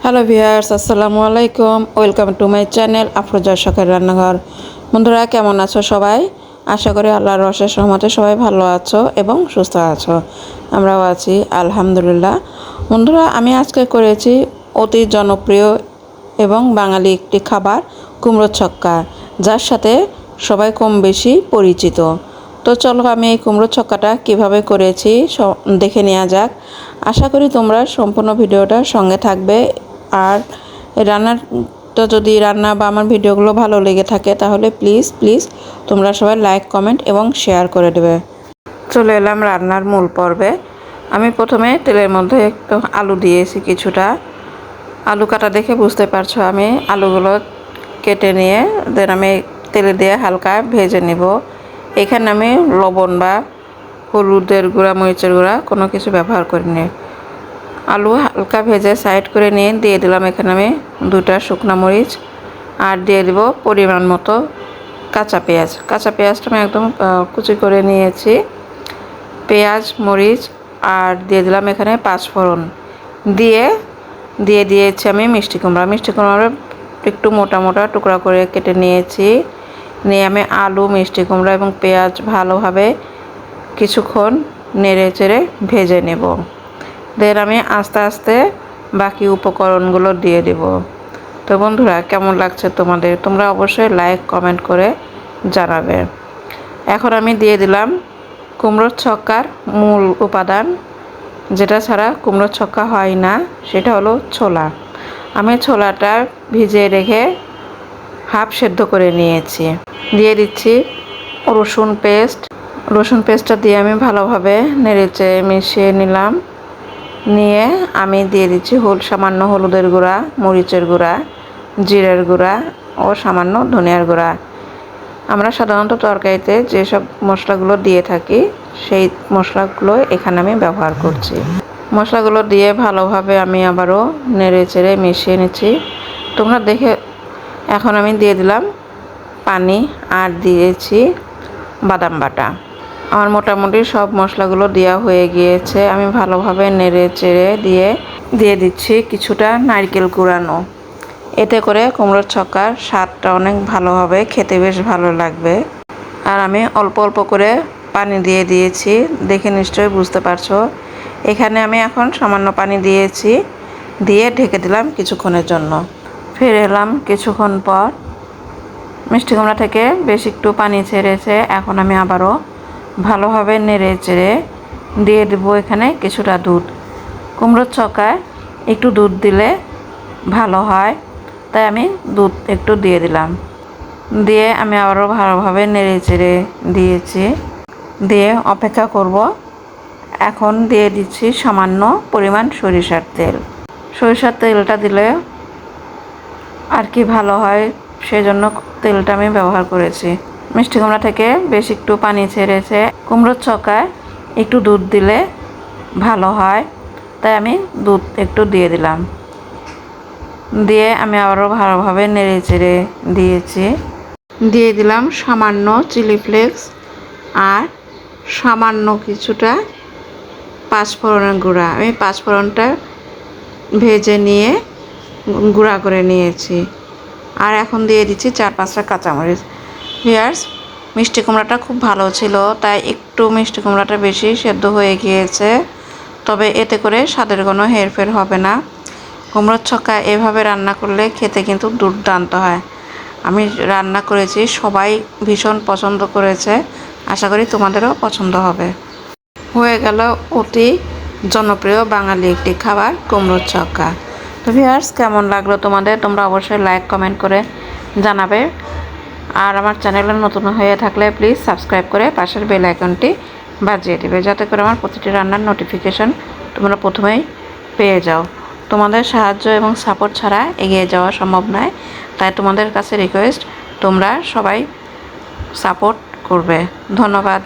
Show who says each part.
Speaker 1: Hello viewers, আসসালামু আলাইকুম। Welcome to my channel Afroza শখের রান্নাঘর। বন্ধুরা কেমন আছো সবাই? আশা করি আল্লাহর অশেষ রহমতে সবাই ভালো আছো এবং সুস্থ আছো। আমরাও আছি আলহামদুলিল্লাহ। বন্ধুরা আমি আজকে করেছি অতি জনপ্রিয় এবং বাঙালি একটি খাবার কুমড়ো ছক্কা, যার সাথে সবাই কম বেশি পরিচিত। তো চলো আমি এই কুমড়ো ছক্কাটা কীভাবে করেছি দেখে নেওয়া যাক। আশা করি তোমরা সম্পূর্ণ ভিডিওটা সঙ্গে থাকবে। আর রান্না বা আমার ভিডিওগুলো ভালো লেগে থাকে তাহলে প্লিজ তোমরা সবাই লাইক, কমেন্ট এবং শেয়ার করে দেবে। চলে এলাম রান্নার মূল পর্বে। আমি প্রথমে তেলের মধ্যে একটু আলু দিয়েছি কিছুটা। আলু কাটা দেখে বুঝতে পারছো আমি আলুগুলো কেটে নিয়ে দেন আমি তেলে দিয়ে হালকা ভেজে নিব। এখানে আমি লবণ বা হলুদের গুঁড়া, মরিচের গুঁড়া কোনো কিছু ব্যবহার করিনি। আলু হালকা ভেজে সাইড করে নিয়ে দিয়ে দিলাম এখানে আমি 2টা শুকনো মরিচ, আর দিয়ে দিব পরিমাণ মতো কাঁচা পেঁয়াজ। কাঁচা পেঁয়াজটা আমি একদম কুচি করে নিয়েছি। পেঁয়াজ, মরিচ আর দিয়ে দিলাম এখানে 5 ফোড়ন দিয়ে দিয়েছি আমি মিষ্টি কুমড়া একটু মোটা মোটা টুকরা করে কেটে নিয়েছি। নিয়ে আমি আলু, মিষ্টি কুমড়া এবং পেঁয়াজ ভালোভাবে কিছুক্ষণ নেড়ে চেড়ে ভেজে নেব। দেন আমি আস্তে আস্তে বাকি উপকরণগুলো দিয়ে দেব। তো বন্ধুরা কেমন লাগছে তোমাদের? তোমরা অবশ্যই লাইক, কমেন্ট করে জানাবে। এখন আমি দিয়ে দিলাম কুমড়োর ছক্কার মূল উপাদান, যেটা ছাড়া কুমড়োর ছক্কা হয় না, সেটা হলো ছোলা। আমি ছোলাটা ভিজিয়ে রেখে হাফ সেদ্ধ করে নিয়েছি। দিয়ে দিচ্ছি রসুন পেস্টটা দিয়ে আমি ভালোভাবে নেড়েচে মিশিয়ে নিলাম। নিয়ে আমি দিয়ে দিচ্ছি সামান্য হলুদের গুঁড়া, মরিচের গুঁড়া, জিরের গুঁড়া ও সামান্য ধনিয়ার গুঁড়া। আমরা সাধারণত তরকারিতে যেসব মশলাগুলো দিয়ে থাকি সেই মশলাগুলো এখানে আমি ব্যবহার করছি। মশলাগুলো দিয়ে ভালোভাবে আমি আবারও নেড়ে চেড়ে মিশিয়ে নিচ্ছি। তোমরা দেখে এখন আমি দিয়ে দিলাম পানি আর দিয়েছি বাদাম বাটা। আমার মোটামুটি সব মশলাগুলো দেওয়া হয়ে গিয়েছে। আমি ভালোভাবে নেড়ে চেড়ে দিয়ে দিচ্ছি কিছুটা নারকেল কুড়ানো। এতে করে কুমড়োর ছক্কার স্বাদটা অনেক ভালো হবে, খেতে বেশ ভালো লাগবে। আর আমি অল্প অল্প করে পানি দিয়ে দিয়েছি, দেখে নিশ্চয়ই বুঝতে পারছো। এখানে আমি এখন সামান্য পানি দিয়েছি, দিয়ে ঢেকে দিলাম কিছুক্ষণের জন্য। ফিরে এলাম কিছুক্ষণ পর। মিষ্টি কুমড়া থেকে বেশ একটু পানি ছেড়েছে। এখন আমি আবারও ভালোভাবে নেড়ে চেড়ে দিয়ে দেবো এখানে কিছুটা দুধ। কুমড়োর ছক্কায় একটু দুধ দিলে ভালো হয়, তাই আমি দুধ একটু দিয়ে দিলাম। দিয়ে আমি আবারও ভালোভাবে নেড়ে চেড়ে দিয়েছি। দিয়ে অপেক্ষা করব। এখন দিয়ে দিচ্ছি সামান্য পরিমাণ সরিষার তেল। সরিষার তেলটা দিলে আর কি ভালো হয়, সেজন্য তেলটা আমি ব্যবহার করেছি। মিষ্টি কুমড়া থেকে বেশ একটু পানি ছেড়েছে। কুমড়োর ছক্কায় একটু দুধ দিলে ভালো হয়, তাই আমি দুধ একটু দিয়ে দিলাম। দিয়ে আমি আবারও ভালোভাবে নেড়ে চেড়ে দিয়েছি। দিয়ে দিলাম সামান্য চিলি ফ্লেক্স আর সামান্য কিছুটা 5 ফোড়নের গুঁড়া। আমি 5 ফোড়নটা ভেজে নিয়ে গুঁড়া করে নিয়েছি। আর এখন দিয়ে দিচ্ছি 4-5টা কাঁচামরিচ। ভিউয়ার্স, মিষ্টি কুমড়াটা খুব ভালো ছিল, তাই একটু মিষ্টি কুমড়াটা বেশি সেদ্ধ হয়ে গিয়েছে। তবে এতে করে স্বাদের কোনো হেরফের হবে না। কুমড়োর ছক্কা এভাবে রান্না করলে খেতে কিন্তু দুর্দান্ত হয়। আমি রান্না করেছি, সবাই ভীষণ পছন্দ করেছে। আশা করি তোমাদেরও পছন্দ হবে। হয়ে গেল অতি জনপ্রিয় বাঙালি একটি খাবার কুমড়োর ছক্কা। তো ভিউয়ার্স কেমন লাগলো তোমাদের? তোমরা অবশ্যই লাইক, কমেন্ট করে জানাবে। আর আমার চ্যানেলে নতুন হয়ে থাকলে প্লিজ সাবস্ক্রাইব করে পাশের বেল আইকনটি বাজিয়ে দেবে, যাতে করে আমার প্রতিটি রান্নার নোটিফিকেশন তোমরা প্রথমেই পেয়ে যাও। তোমাদের সাহায্য এবং সাপোর্ট ছাড়া এগিয়ে যাওয়া সম্ভব নয়, তাই তোমাদের কাছে রিকোয়েস্ট তোমরা সবাই সাপোর্ট করবে। ধন্যবাদ।